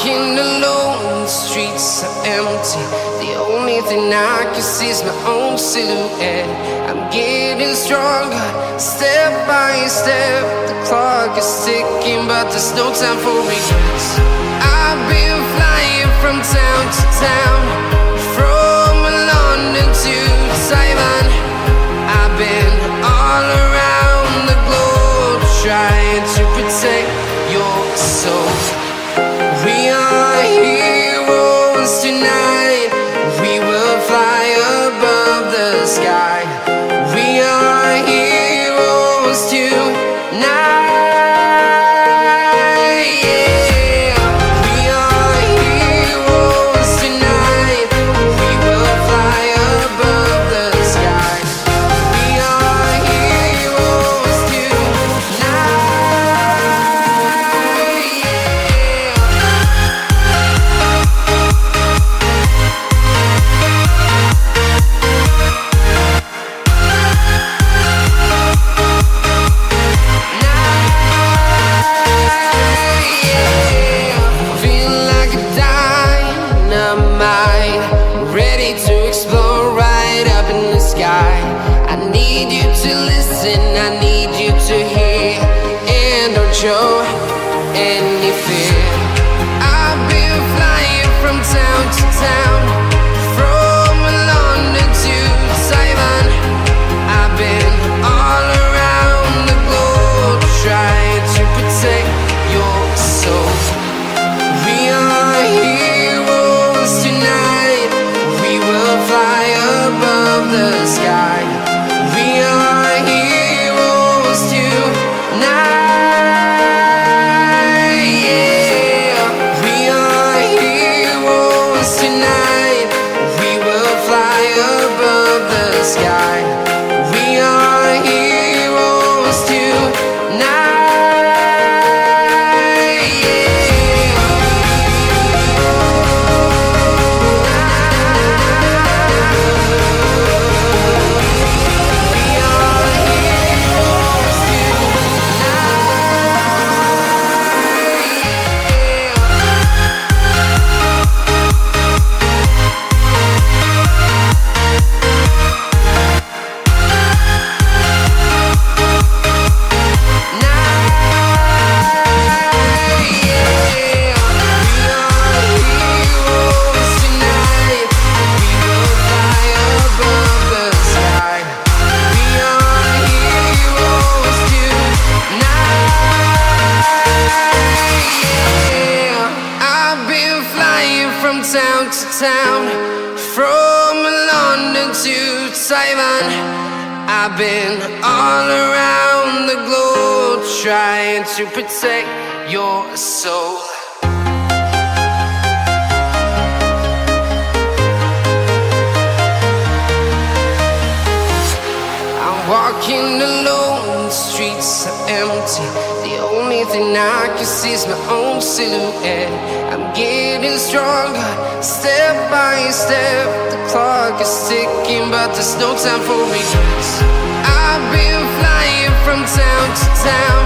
walking alone, the streets are empty. The only thing I can see is my own silhouette. I'm getting stronger, step by step. The clock is ticking, but there's no time for regrets. I've been flying from town to town, from London to Taiwan. I've been all around the globe, trying to protect your soul. We are heroes tonight. We will fly above the sky. We are heroes tonight. Yeah. We are heroes tonight. We will fly above the sky. We are heroes tonight. I need you to listen, I need you to hear, and don't show any fear. I've been flying from town to town, from London to Taiwan. I've been all around the globe, trying to protect your soul. We are heroes tonight. We will fly above the sky. We are heroes tonight. Yeah. We are heroes tonight. We will fly above the sky. We are heroes tonight. Yeah. Town to town, from London to Taiwan. I've been all around the globe, trying to protect your soul. I'm walking alone, the streets are empty. The only thing I can see is my own silhouette. I'm getting stronger, step by step. The clock is ticking, but there's no time for regrets. I've been flying from town to town,